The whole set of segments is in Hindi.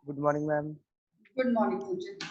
Good morning, ma'am. Good morning, Pujit.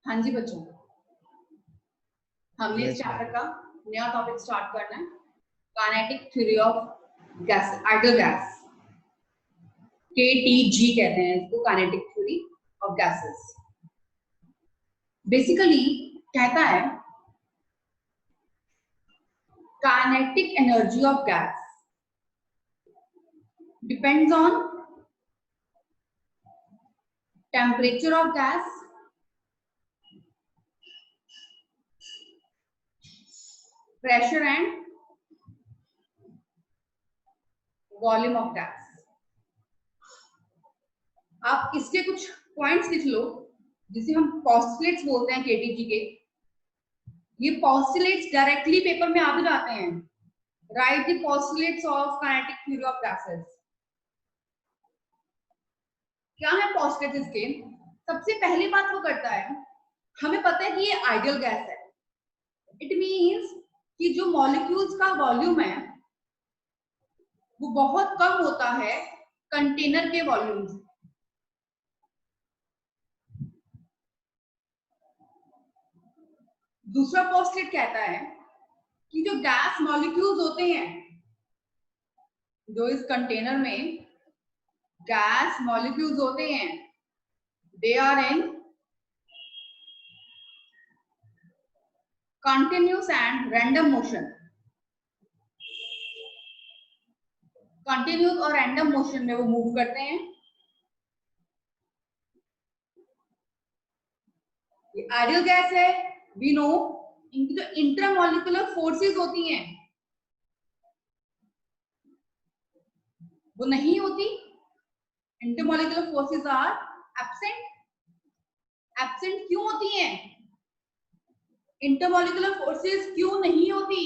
हाँ जी बच्चों, हमने इस चैप्टर का नया टॉपिक स्टार्ट करना है, kinetic theory of gas, ideal gas, KTG कहते हैं इसको, kinetic theory of gases. Basically कहता है kinetic energy of gas depends on temperature of gas, pressure and volume of gas. आप इसके कुछ पॉइंट्स लिख लो जिसे हम पोस्टुलेट्स बोलते हैं केटीजी के। ये पोस्टुलेट्स डायरेक्टली पेपर में आ भी जाते हैं। Right the postulates of kinetic theory of gases. क्या है पोस्टुलेट्स इसके? सबसे पहली बात वो करता है, हमें पता है कि ये आइडियल गैस है। इट मींस कि जो मॉलिक्यूल्स का वॉल्यूम है वो बहुत कम होता है कंटेनर के वॉल्यूम से। दूसरा पोस्टलेट कहता है कि जो गैस मॉलिक्यूल्स होते हैं, जो इस कंटेनर में गैस मॉलिक्यूल्स होते हैं, they are in continuous and random motion. Continuous और रैंडम मोशन में वो मूव करते हैं। ये आइडियल गैस है, वी नो। इनकी जो इंट्रामोलिकुलर फोर्सेस होती हैं वो नहीं होती। Intermolecular forces are absent. Absent क्यों होती हैं? इंटरमोलिकुलर फोर्सेस क्यों नहीं होती?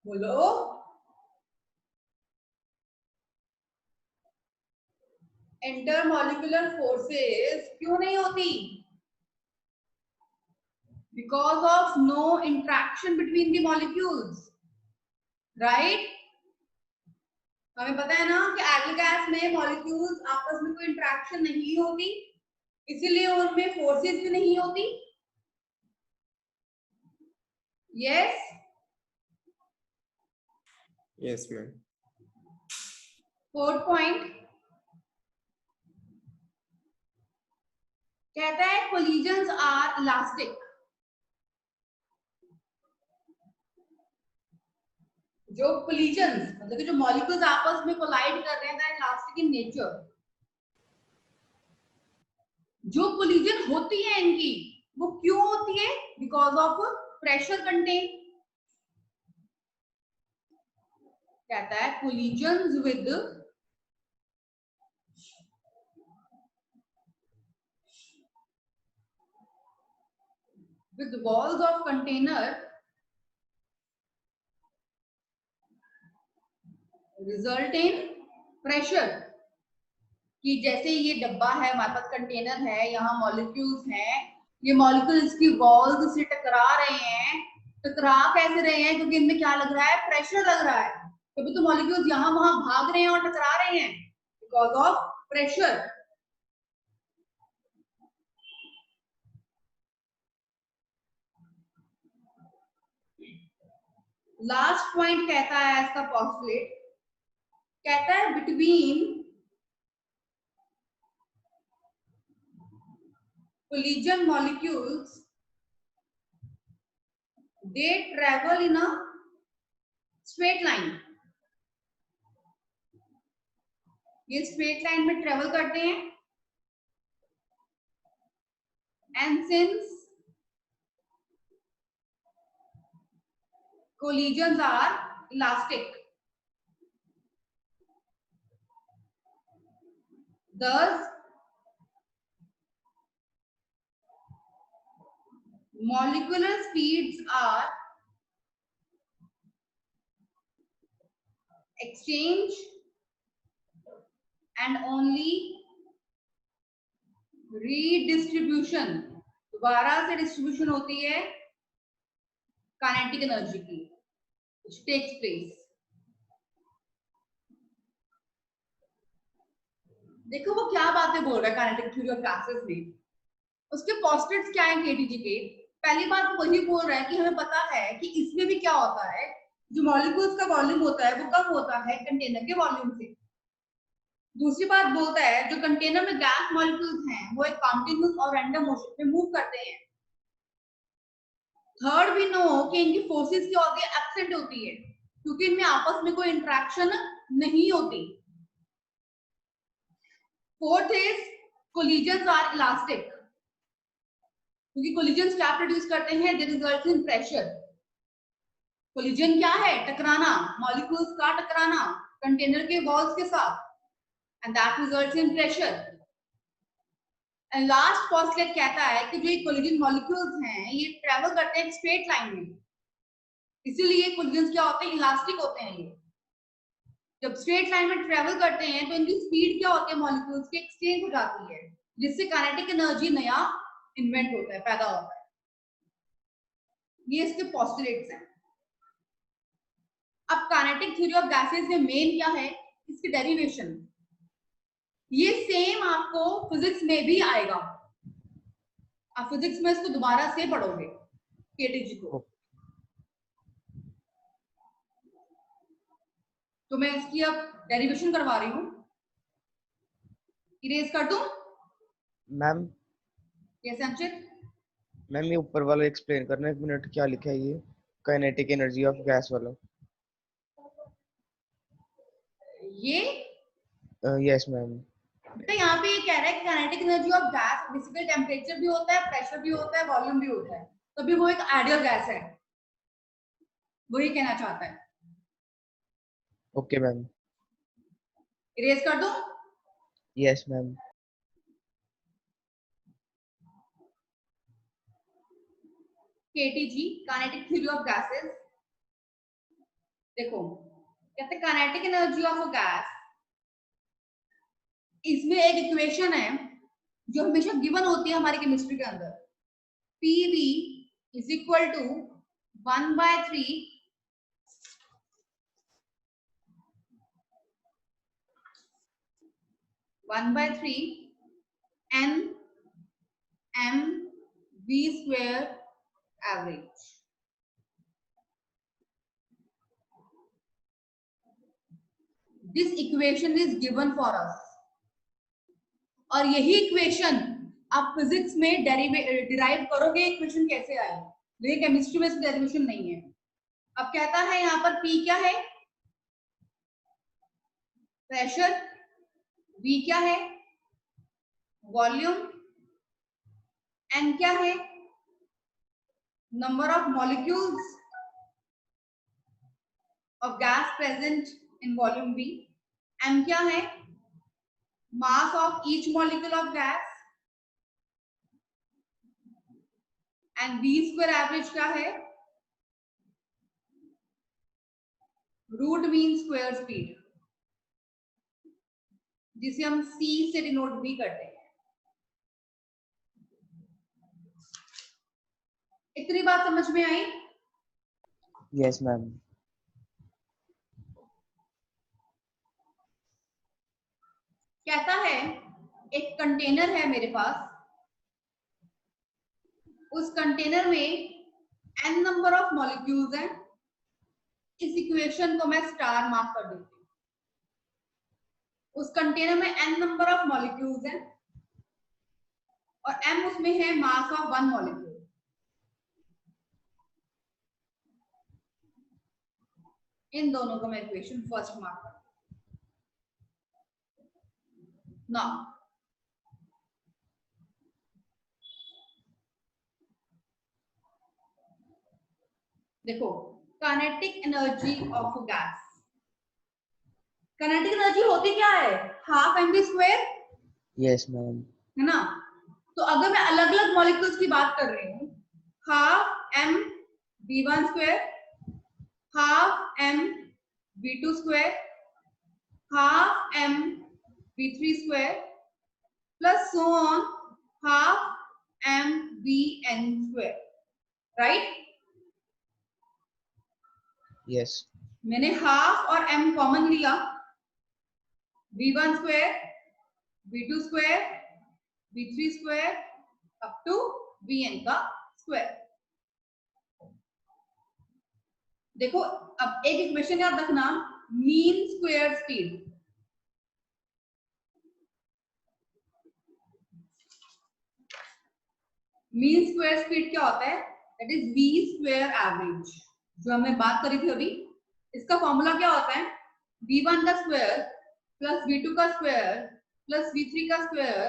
बोलो। इंटरमोलिकुलर फोर्सेस क्यों नहीं होती? Because of no interaction between the molecules, right? हमें पता है ना कि आइडियल गैस में मॉलिक्यूल्स आपस में कोई इंट्रैक्शन नहीं होती, इसीलिए उनमें फोर्सेस भी नहीं होती। Yes yes ma'am. Fourth point कहता है कोलिजन्स आर इलास्टिक। जो कोलिजन्स मतलब कि जो मॉलिक्यूल्स आपस में कोलाइड कर रहे हैं, दैट इलास्टिक इन नेचर। जो कोलिजन होती है इनकी, वो क्यों होती है? Because of pressure contain. कहता है collisions with walls of container result in pressure। कि जैसे ये डब्बा है, हमारे पास कंटेनर है, यहाँ मॉलिक्यूल्स हैं, ये मॉलिक्यूल्स की वॉल्स से टकरा रहे हैं। टकरा कैसे रहे हैं? क्योंकि इनमें क्या लग रहा है? प्रेशर लग रहा है। तभी तो मॉलिक्यूल्स यहाँ वहां भाग रहे हैं और टकरा रहे हैं, because of pressure. Last point कहता है इसका पोस्टुलेट, कहता है between collision molecules they travel in a straight line। ये स्ट्रेट लाइन में ट्रेवल करते हैं। And since collisions are elastic, thus molecular speeds are exchange and only redistribution, दोबारा से डिस्ट्रीब्यूशन होती है काइनेटिक एनर्जी की, which takes place। देखो वो क्या बातें बोल रहा है काइनेटिक थ्योरी ऑफ गैसेस में। उसके पोस्टुलेट्स क्या है केटीजी के? पहली बात वही बोल रहा है कि हमें पता है कि इसमें भी क्या होता है, जो मॉलिक्यूल्स का वॉल्यूम होता है वो कम होता है कंटेनर के वॉल्यूम से। दूसरी बात बोलता है जो कंटेनर में गैस मॉलिक्यूल्स हैं वो एक कंटिन्यूअस और रैंडम मोशन में मूव करते हैं। थर्ड भी नो कि इनकी फोर्सेस क्या होती है? एब्सेंट होती है, क्योंकि इनमें आपस में कोई इंटरेक्शन नहीं होती। Fourth is collisions are elastic, क्योंकि कोलिजन्स क्या प्रोड्यूस करते हैं? They result in pressure. Collision क्या है? टकराना, मॉलिक्यूल्स का टकराना कंटेनर के वॉल्स के साथ, and that results in pressure. And last postulate कहता है कि जो ये कोलिजन मॉलिक्यूल्स हैं ये ट्रेवल करते हैं स्ट्रेट लाइन में, इसीलिए कोलिजन्स क्या होते हैं? इलास्टिक होते हैं। ये जब स्ट्रेट लाइन में ट्रेवल करते हैं तो इनकी स्पीड क्या होती है? मॉलिक्यूल्स की एक्सचेंज हो जाती है, जिससे काइनेटिक एनर्जी नया इन्वेंट होता है, पैदा होता है। ये इसके पोस्टुलेट्स हैं। अब काइनेटिक थ्योरी ऑफ गैसेस में मेन क्या है? इसकी डेरिवेशन। ये सेम आपको फिजिक्स में भी आएगा। आप फिजिक्स में इसको दोबारा से पढ़ोगे केटीजी को। तो मैं इसकी अब डेरिवेशन करवा रही हूँ, इरेज कर दूं? Ma'am yes Anshit. मैम ये ऊपर वाला एक्सप्लेन करना, एक मिनट, क्या लिखा है ये? काइनेटिक एनर्जी ऑफ गैस वाला। ये यस मैम। बेटा यहाँ पे ये कह रहा है कि kinetic energy of gas basically temperature भी होता है, प्रेशर भी होता है, वॉल्यूम भी होता है, तभी वो एक आइडियल गैस है, वही कहना चाहता है। Okay ma'am. इरेज कर दूं? Yes ma'am. KTG kinetic theory of gases. देखो कहते हैं kinetic energy of a gas, इसमें एक इक्वेशन है जो हमेशा गिवन होती है हमारी केमिस्ट्री के अंदर, PV is equal to 1/3 NMV square average। This equation is given for us, और यही इक्वेशन आप फिजिक्स में डिराइव करोगे इक्वेशन कैसे आए, लेकिन केमिस्ट्री में इसका डेरिवेशन नहीं है। अब कहता है यहाँ पर P क्या है? प्रेशर। V क्या है? वॉल्यूम। N क्या है? Number of molecules of gas present in volume V। M क्या है? Mass of each molecule of gas. And V square average क्या है? रूट मीन स्क्वायर स्पीड, जिसे हम C से डिनोट भी करते हैं। इतनी बात समझ में आई? Yes ma'am. कहता है एक कंटेनर है मेरे पास, उस कंटेनर में n नंबर ऑफ मॉलिक्यूल्स हैं। इस इक्वेशन को मैं स्टार मार्क कर देती हूँ। उस कंटेनर में n नंबर ऑफ मॉलिक्यूल्स हैं और m उसमें है मास ऑफ 1 मॉलिक्यूल। इन दोनों को मैं इक्वेशन फर्स्ट मार्क कर नाउ देखो kinetic energy of gas. Kinetic energy होती क्या है? Half mv square, yes ma'am. है ना? तो अगर मैं अलग अलग मॉलिक्यूल्स की बात कर रही हूँ, half m v1 square, half m v2 square, half m v3 square plus so on half m vn square, right? Yes. मैंने हाफ और m कॉमन लिया, v1 square, v2 square, v3 square up to vn का स्क्वायर। देखो अब एक इक्वेशन याद रखना, mean square speed. Mean square speed क्या होता है? That is v square average, जो हमने बात करी थी अभी। इसका फॉर्मूला क्या होता है? v1 का स्क्वायर प्लस v2 का स्क्वायर प्लस v3 का स्क्वायर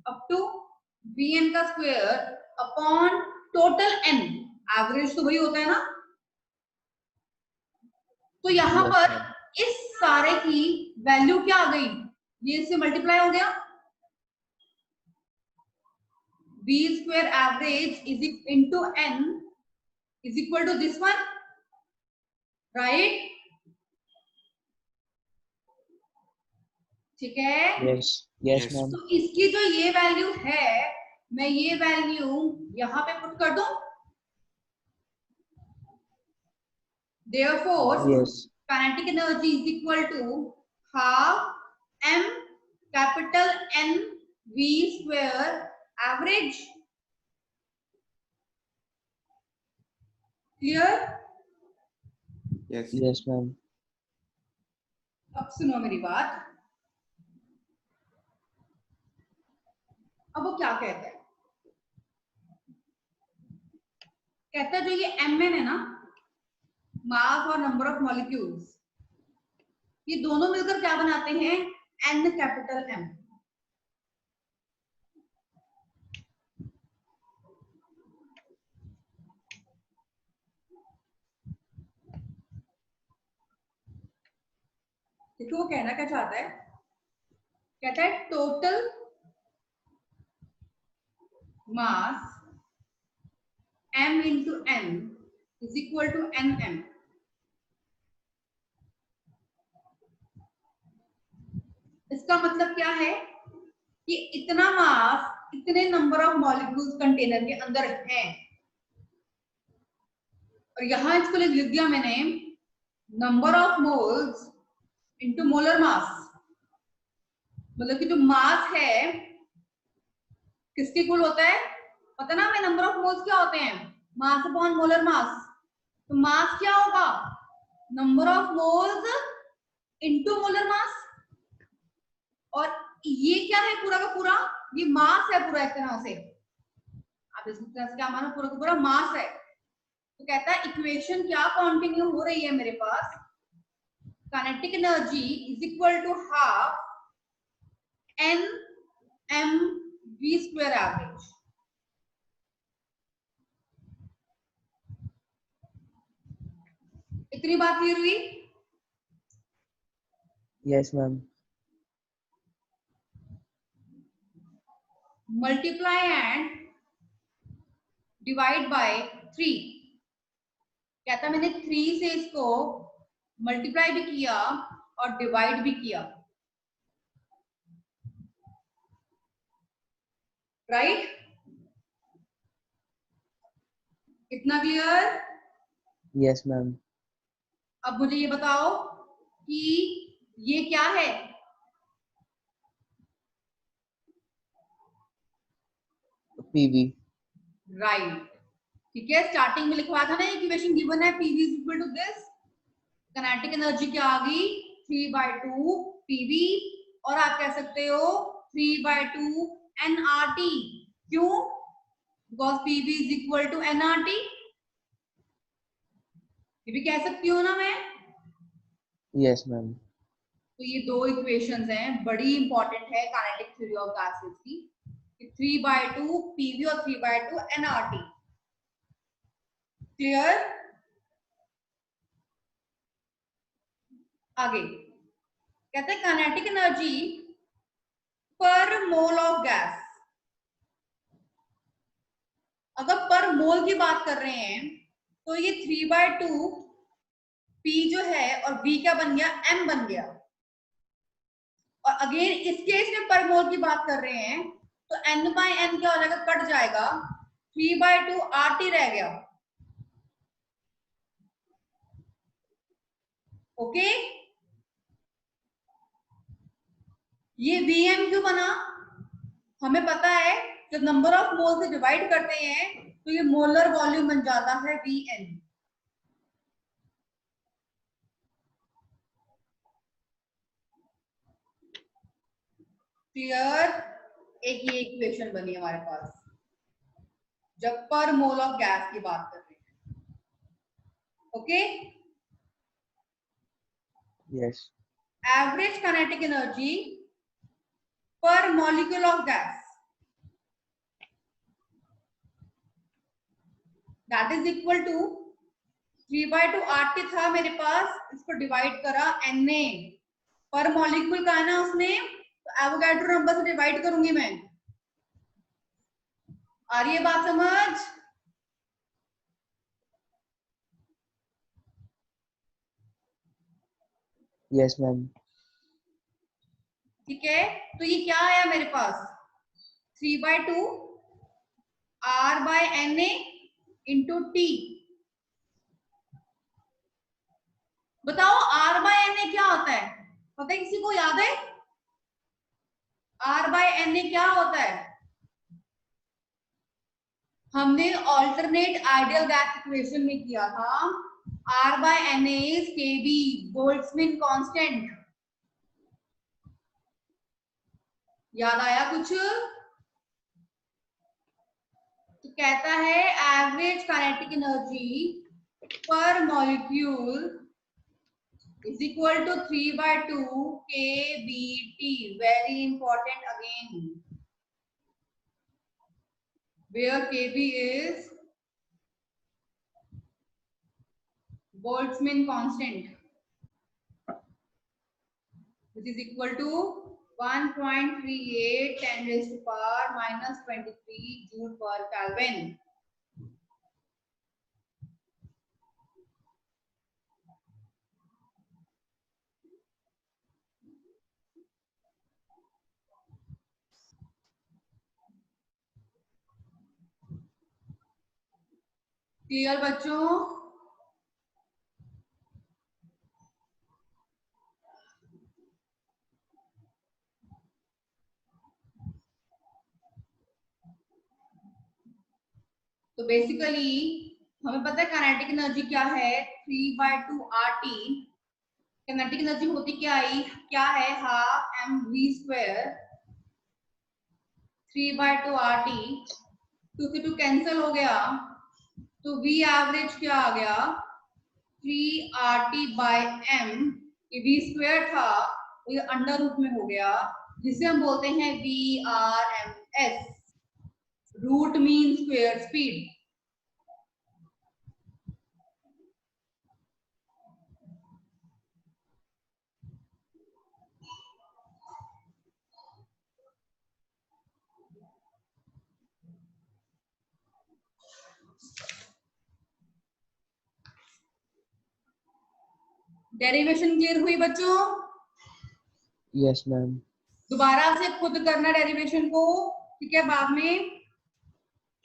अप टू vn का square upon total n। Average तो वही होता है ना? तो यहाँ पर इस सारे की वैल्यू क्या आ गई? ये इससे मल्टीप्लाई हो गया, v square average is into n is equal to this one, right? ठीक है? Yes yes ma'am. तो इसकी जो ये वैल्यू है, मैं ये वैल्यू यहाँ पे पुट कर दूं। Therefore, yes. kinetic energy is equal to half m capital N v square average clear? Yes. Yes, ma'am. अब सुनो मेरी बात। अब वो क्या कहता है? कहता है जो ये mn है ना, मास और नंबर ऑफ मॉलिक्यूल्स, ये दोनों मिलकर क्या बनाते हैं? n capital M। देखो वो कहना क्या चाहता है? कहता है total mass m into n is equal to nm। इसका मतलब क्या है कि इतना मास इतने नंबर ऑफ मॉलिक्यूल्स कंटेनर के अंदर है, और यहां इसको लिख दिया मैंने number of moles into molar mass. मतलब कि जो मास है किसके इक्वल होता है? पता ना हमें नंबर ऑफ मोल्स क्या होते हैं? Mass upon molar mass. तो मास क्या होगा? Number of moles into molar mass. और ये क्या है? पूरा का पूरा ये मास है, पूरा एक तरह से। आप इस तरह से क्या मानो? पूरा का पूरा मास है। तो कहता है इक्वेशन क्या कंटिन्यू हो रही है मेरे पास? Kinetic energy is equal to half n m v square average. इतनी बात क्लियर हुई? Yes, ma'am. Multiply and divide by 3। कहता मैंने 3 से इसको मल्टीप्लाई भी किया और डिवाइड भी किया, राइट? इतना क्लियर? Yes, ma'am. अब मुझे ये बताओ कि ये क्या है? PV. राइट, ठीक है। स्टार्टिंग में लिखवा था ना, इक्वेशन गिवन है PV is equal to this. Kinetic energy क्या आ गई? 3/2 पीवी, और आप कह सकते हो 3/2 nRT। क्यों? Because PV is equal to nRT। ये भी कह सकती हूँ ना मैं? Yes, ma'am. तो ये दो इक्वेशंस हैं, बड़ी इंपॉर्टेंट है काइनेटिक थ्योरी ऑफ गैसेस की। 3/2 पीवी और 3/2 nRT। क्लियर? आगे कहते हैं काइनेटिक एनर्जी पर मोल ऑफ गैस। अगर पर मोल की बात कर रहे हैं तो ये 3/2 P जो है और V क्या बन गया? M बन गया। और अगेन इस केस में पर मोल की बात कर रहे हैं तो n/n क्या हो जाएगा? कट जाएगा, 3/2 RT रह गया। ओके, ये Vm क्यों बना? हमें पता है जब नंबर ऑफ मोल से डिवाइड करते हैं तो ये मोलर वॉल्यूम बन जाता है Vn। क्लियर? एक ये इक्वेशन बनी हमारे पास जब पर मोल ऑफ गैस की बात कर रहे हैं। Okay, Yes. Average kinetic energy per molecule of gas, that is equal to 3/2 RT था मेरे पास, इसको डिवाइड करा Na। पर मॉलिक्यूल का है ना उसने, तो एवोगैड्रो नंबर से डिवाइड करूंगी मैं। आ रही है बात समझ? Yes, ma'am. ठीक है, तो ये क्या आया मेरे पास? 3/2 R/Na इंटू T। बताओ R/Na क्या होता है? पता है किसी को? याद है R/Na क्या होता है? हमने ऑल्टरनेट आइडियल गैस इक्वेशन में किया था R by Na is Kb, Boltzmann constant. याद आया कुछ? तो कहता है average kinetic energy per molecule is equal to 3/2 kBT. Very important again, where Kb is Boltzmann constant, which is equal to 1.38 10 raised to power minus 23 joule per Kelvin. Clear बच्चों? तो बेसिकली हमें पता है काइनेटिक एनर्जी क्या है, 3/2 RT। काइनेटिक एनर्जी होती क्या है हाफ mv², 3/2 RT। 2 से 2 कैंसिल हो गया, तो V एवरेज क्या आ गया, 3 RT by m। ये v² था तो ये अंडर रूट में हो गया, जिसे हम बोलते हैं VRMS, root mean square speed. Derivation clear हुई बच्चों? Yes ma'am. दोबारा से खुद करना डेरिवेशन को, ठीक है? बाद में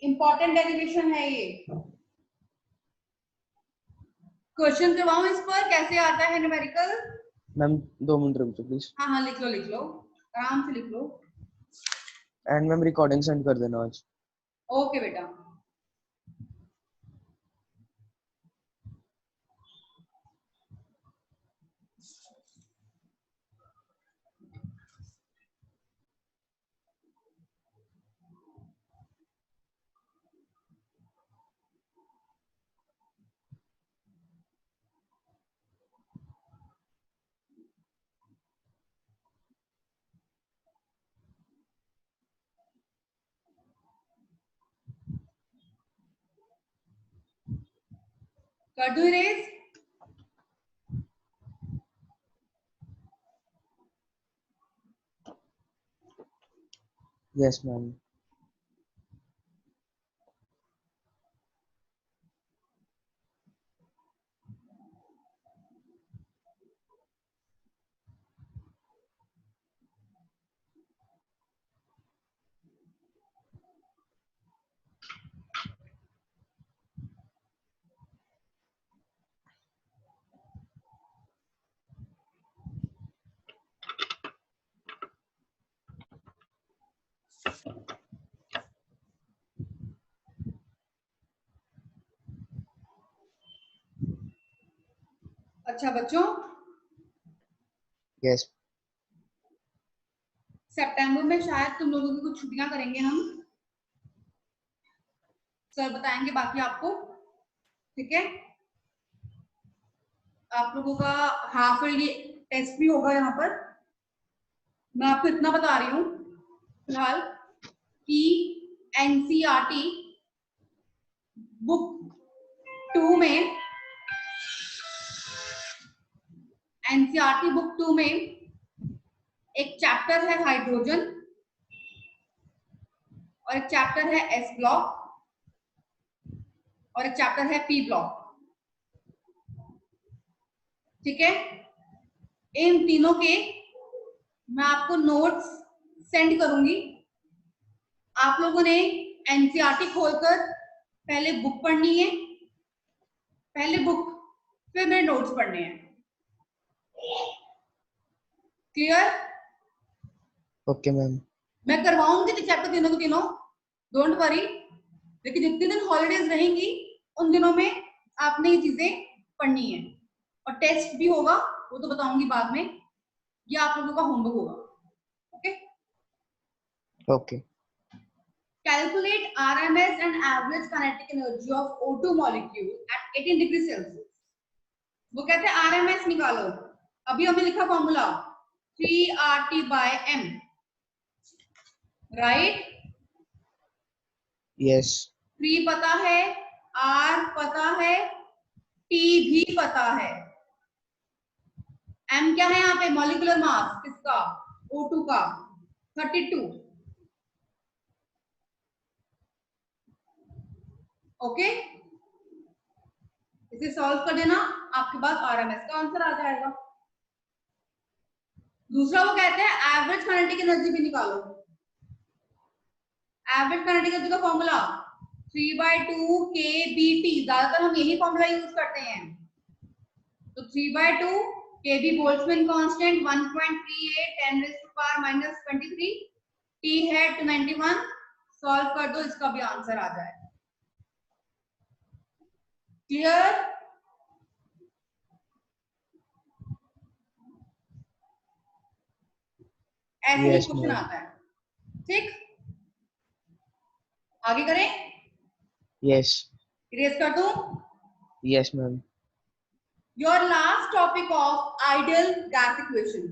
इंपॉर्टेंट डेरिवेशन है ये। क्वेश्चन करवाऊं इस पर, कैसे आता है न्यूमेरिकल? मैम 2 मिनट रुक जाओ प्लीज। हाँ हाँ, लिख लो आराम से लिख लो। एंड मैम रिकॉर्डिंग सेंड कर देना आज। ओके बेटा। कर दूं इरेज? Yes ma'am. अच्छा बच्चों, यस। सितंबर में शायद तुम लोगों की कुछ छुट्टियां करेंगे हम, सर बताएंगे बाकी आपको, ठीक है? आप लोगों का हाफ ईयरली टेस्ट भी होगा यहाँ पर। मैं आपको इतना बता रही हूँ फिलहाल कि एनसीईआरटी बुक 2 में, एनसीईआरटी बुक 2 में एक चैप्टर है हाइड्रोजन और एक चैप्टर है एस ब्लॉक और एक चैप्टर है पी ब्लॉक, ठीक है? इन तीनों के मैं आपको नोट्स सेंड करूंगी। आप लोगों ने एनसीईआरटी खोलकर पहले बुक पढ़नी है, पहले बुक फिर मेरे नोट्स पढ़ने हैं। क्लियर? Okay ma'am. मैं करवाऊंगी तो चैप्टर तीनों के तीनों, डोंट वरी। लेकिन जितने दिन हॉलीडेज रहेंगी उन दिनों में आपने ये चीजें पढ़नी है, और टेस्ट भी होगा, वो तो बताऊंगी बाद में, ये आप लोगों का होमवर्क होगा। Okay, okay. Calculate RMS and average kinetic energy of O2 molecule eight 18 degree Celsius. वो कहते हैं RMS निकालो। अभी हमने लिखा फॉर्मूला 3RT/m, राइट? यस। 3 पता है, R पता है, T भी पता है, M क्या है यहाँ पे? मॉलिक्यूलर मास किसका? O2 का 32। ओके, इसे सॉल्व कर देना, आपके पास RMS का आंसर आ जाएगा। दूसरा वो कहते हैं एवरेज काइनेटिक एनर्जी भी निकालो। एवरेज काइनेटिक एनर्जी का फॉर्मूला 3/2 kBT, ज्यादातर हम यही फॉर्मूला यूज करते हैं। तो 3/2 kB बोल्ट्जमैन कांस्टेंट 1.38 10⁻⁻23, T है 21, सॉल्व कर दो, इसका भी आंसर आ जाएगा। क्लियर? ऐसे ही Yes, क्वेश्चन ma'am. आता है। ठीक, आगे करें? Yes. इरेज कर दूं? Yes, ma'am. Your last topic of ideal gas equation,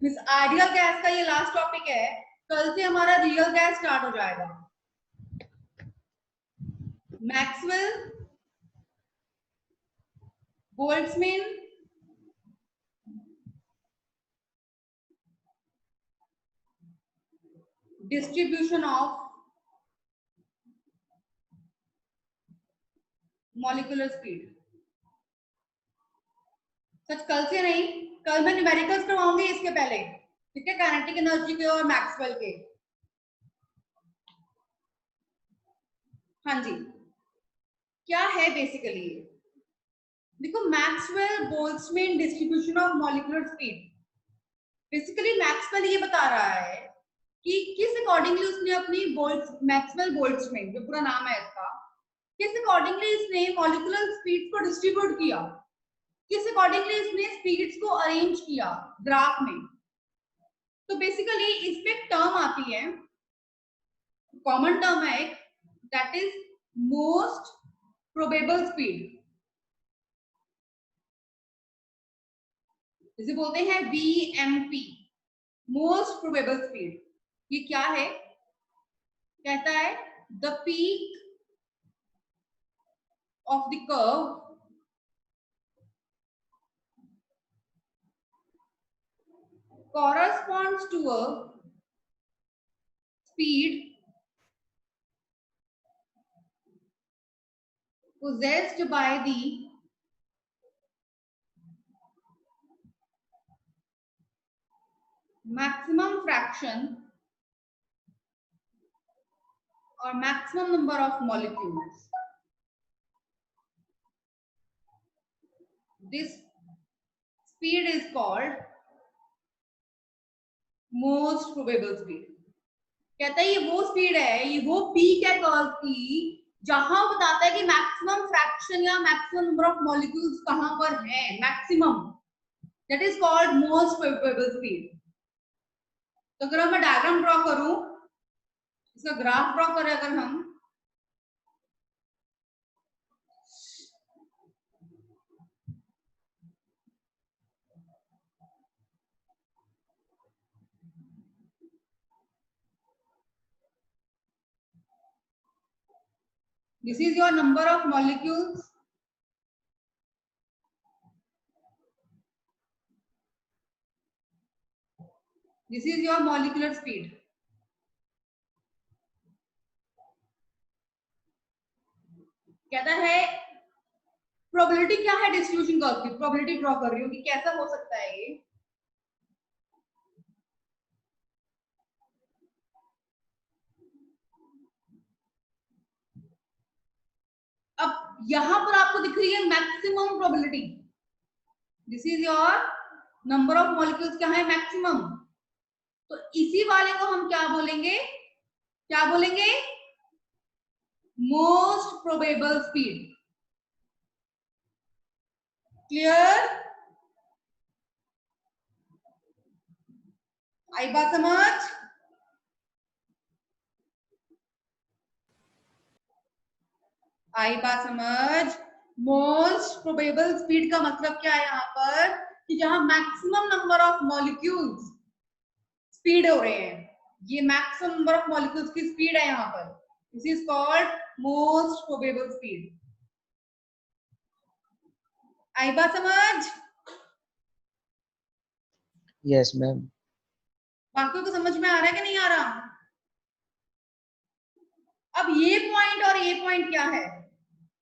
miss ideal gas का ये लास्ट टॉपिक है। कल से हमारा रियल गैस स्टार्ट हो जाएगा। Maxwell, Boltzmann, distribution of molecular speed. सच कल से नहीं, कल मैं न्यूमेरिकल्स करवाऊंगी इसके पहले, ठीक है? काइनेटिक एनर्जी के और मैक्सवेल के। हाँ जी, क्या है बेसिकली? देखो, Maxwell Boltzmann distribution of molecular speed, basically Maxwell ये बता रहा है कि किस अकॉर्डिंगली उसने अपनी मैक्सवेल बोल्ट्जमैन, जो पूरा नाम है इसका, किस अकॉर्डिंगली इसने मॉलिक्यूलर स्पीड्स को डिस्ट्रीब्यूट किया, किस अकॉर्डिंगली इसने स्पीड्स को अरेंज किया ग्राफ में। तो बेसिकली इसमें एक टर्म आती है, कॉमन टर्म है, that is most probable speed, जिसे बोलते हैं VMP, मोस्ट प्रोबेबल स्पीड। ये क्या है? कहता है the peak of the curve corresponds to a speed possessed by the maximum fraction or maximum number of molecules. This speed is called most probable speed. कहता है ये वो स्पीड है, ये वो पीक है कर्व की, जहां बताता है कि मैक्सिमम फ्रैक्शन या मैक्सिमम नंबर ऑफ मॉलिक्यूल्स कहां पर है, maximum, that is called most probable speed. तो अगर मैं डायग्राम ड्रॉ करूं, इसका ग्राफ ड्रॉ करें अगर हम, this is your number of molecules, this is your molecular speed। कहता है प्रोबेबिलिटी क्या है डिस्ट्रीब्यूशन कर्व की, प्रोबेबिलिटी ड्रॉ कर रही हूँ कि कैसा हो सकता है ये। अब यहां पर आपको दिख रही है maximum probability, this is your number of molecules, क्या है? मैक्सिमम। तो इसी वाले को हम क्या बोलेंगे? क्या बोलेंगे? Most probable speed. क्लियर? आई बात समझ? आई बात समझ? मोस्ट प्रोबेबल स्पीड का मतलब क्या है यहाँ पर, कि जहां maximum number of molecules speed हो रहे हैं, ये मैक्सिमम नंबर ऑफ मॉलिक्यूल्स की स्पीड है यहाँ पर, this is called most probable speed. आई बात समझ? Yes ma'am. बाकियों को समझ में आ रहा है कि नहीं आ रहा? अब ये पॉइंट और ये पॉइंट क्या है,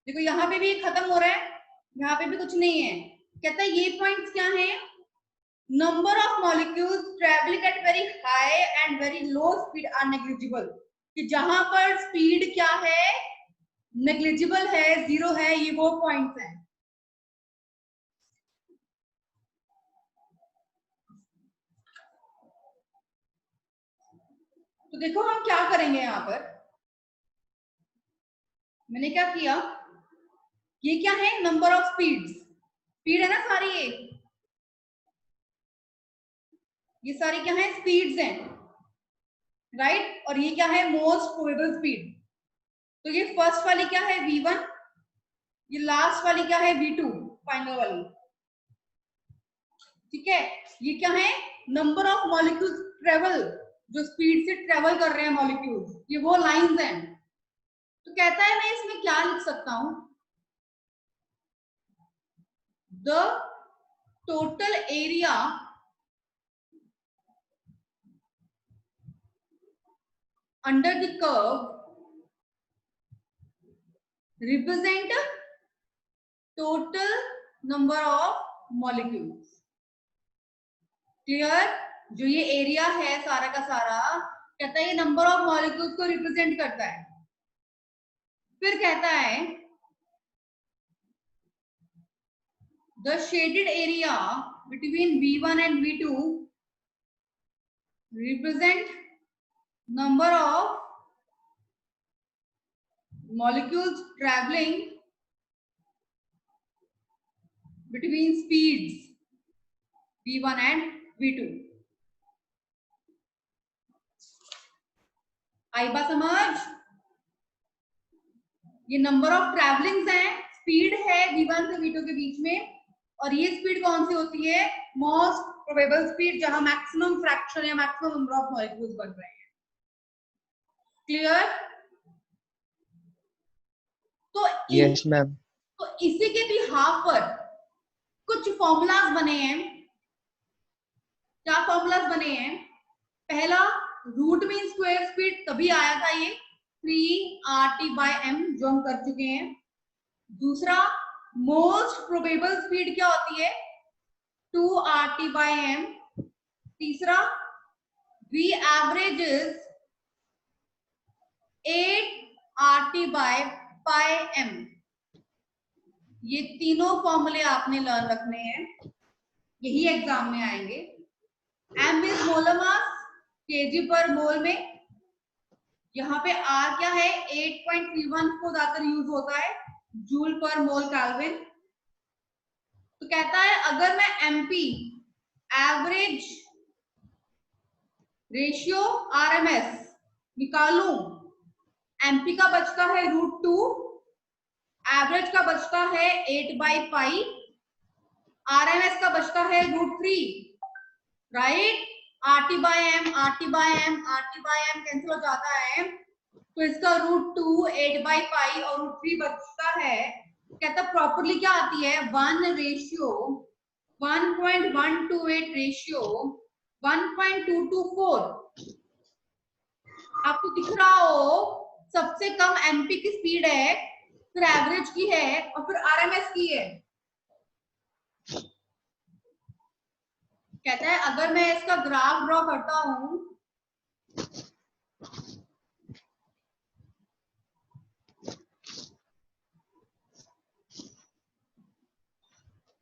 देखो यहाँ पे भी खत्म हो रहा है, यहाँ पे भी कुछ नहीं है। कहता है ये पॉइंट्स क्या है, number of molecules travelling at very high and very low speed are negligible, कि जहां पर स्पीड क्या है, नेग्लिजिबल है, जीरो है, ये वो पॉइंट्स हैं। तो देखो हम क्या करेंगे यहाँ पर, मैंने क्या किया, ये क्या है, नंबर ऑफ स्पीड्स, स्पीड है ना सारी, ये सारी क्या है, स्पीड्स हैं, राइट? और ये क्या है, मोस्ट प्रोबेबल स्पीड। तो ये फर्स्ट वाली क्या है, v1, ये लास्ट वाली क्या है, v2, फाइनल वाली, ठीक है? ये क्या है, नंबर ऑफ मॉलिक्यूल्स ट्रेवल, जो स्पीड से ट्रेवल कर रहे हैं मॉलिक्यूल्स, ये वो लाइंस हैं। तो कहता है मैं इसमें क्या लिख सकता हूं, the total area under the curve represent total number of molecules। Clear? जो ये एरिया है सारा का सारा, कहता है ये नंबर ऑफ मॉलिक्यूल्स को रिप्रेजेंट करता है। फिर कहता है the shaded area between v1 and v2 represent number of molecules traveling between speeds v1 and v2। आई बात समझ? ये नंबर ऑफ ट्रैवलिंग्स हैं, स्पीड है v1 से v2 के बीच में, और ये स्पीड कौन सी होती है, मोस्ट प्रोबेबल स्पीड, जहां मैक्सिमम फ्रैक्शन या मैक्सिमम नंबर ऑफ मॉलिक्यूल्स बन रहे हैं। क्लियर? तो यस मैम। तो इसी के बिहाफ पर कुछ फॉर्मूलाज बने हैं। क्या फॉर्मूलाज बने हैं? पहला, रूट मीन स्क्वायर स्पीड, तभी आया था ये 3RT/m, जो हम कर चुके हैं। दूसरा, मोस्ट प्रोबेबल स्पीड क्या होती है, 2RT/m। तीसरा, V average is 8RT/m। ये तीनों फॉर्मूले आपने लर्न रखने हैं, यही एग्जाम में आएंगे। m is molar mass, kg पर मोल में, यहाँ पे r क्या है, 8.31 को ज्यादातर यूज होता है, जूल पर मोल केल्विन। तो कहता है अगर मैं mp एवरेज रेशियो RMS निकालूं, mp का बचता है √2, एवरेज का बचता है 8/π, RMS का बचता है √3, राइट? RT/m कैंसिल हो जाता है, तो इसका √2, 8/π और √3 बचता है। कहता प्रॉपर्ली क्या आती है, 1:128 रेशियो 1.224। आपको दिख रहा हो सबसे कम एमपी की स्पीड है, फिर एवरेज की है, और फिर आरएमएस की है। कहता है अगर मैं इसका ग्राफ ड्रॉ करता हूं,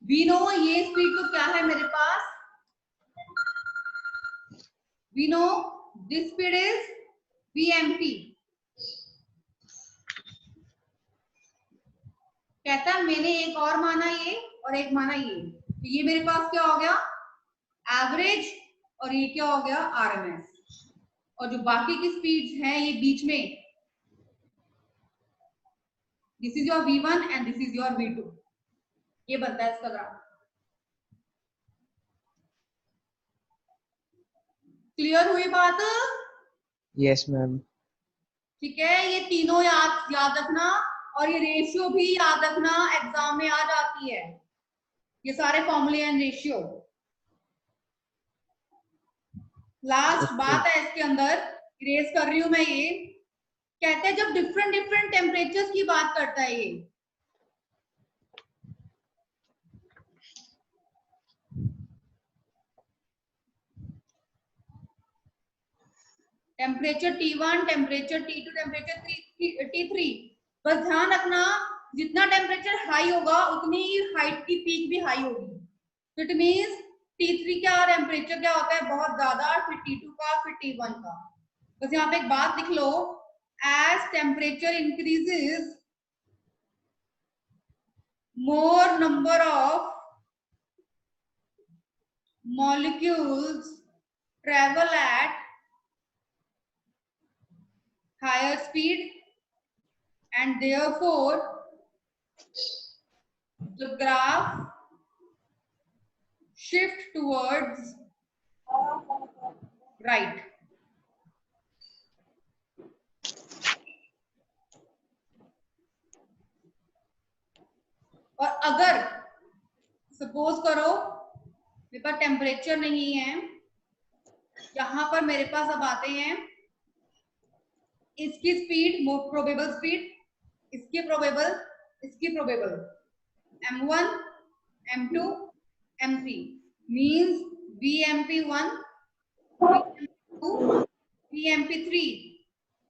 वी नो ये स्पीड तो क्या है मेरे पास, we know this speed is vmp। कहता है मैंने एक और माना ये और एक माना ये, तो ये मेरे पास क्या हो गया, एवरेज, और ये क्या हो गया, आरएमएस। और जो बाकी की स्पीड्स हैं ये बीच में, this is your V1 and this is your V2, ये बनता है इसका ग्राफ। क्लियर हुई बात? Yes ma'am. ठीक है, ये तीनों याद रखना, और ये रेशियो भी याद रखना, एग्जाम में आ जाती है, ये सारे फॉर्मूले एंड रेशियो। लास्ट बात है इसके अंदर, इरेज कर रही हूं मैं ये, कहते हैं जब डिफरेंट डिफरेंट टेम्परेचर्स की बात करता है ये, temperature T1, temperature T2, temperature T3, बस ध्यान रखना जितना टेम्परेचर हाई होगा उतनी ही हाइट की पीक भी हाई होगी। तो इट मींस T3 का टेम्परेचर क्या होता है, बहुत ज्यादा, फिर T2 का, फिर T1 का। बस यहाँ पे एक बात लिख लो, as temperature increases more number of molecules travel at higher speed and therefore the graph shift towards right. और अगर सपोज करो मेरे पास टेम्परेचर नहीं है, यहां पर मेरे पास अब आते हैं इसकी स्पीड, प्रोबेबल स्पीड, इसकी प्रोबेबल, इसकी probable, m1, m2, m3 means vmp1, vmp2, vmp3।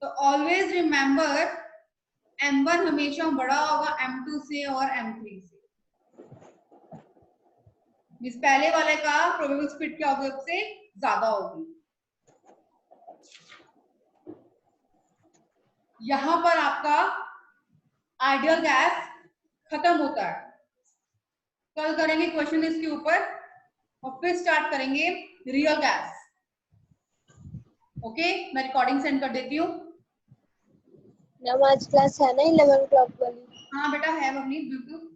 तो ऑलवेज रिमेंबर m1 हमेशा बड़ा होगा m2 से और m3 से। इस पहले वाले का प्रोबेबल स्पीड क्या होगी, उससे ज्यादा होगी। यहां पर आपका आइडियल गैस खत्म होता है। कल करेंगे क्वेश्चन इसके ऊपर और फिर स्टार्ट करेंगे रियल गैस। ओके, मैं रिकॉर्डिंग सेंड कर देती हूँ। मैम आज क्लास है ना 11 o'clock वाली? हाँ बेटा है मम्मी, बिल्कुल।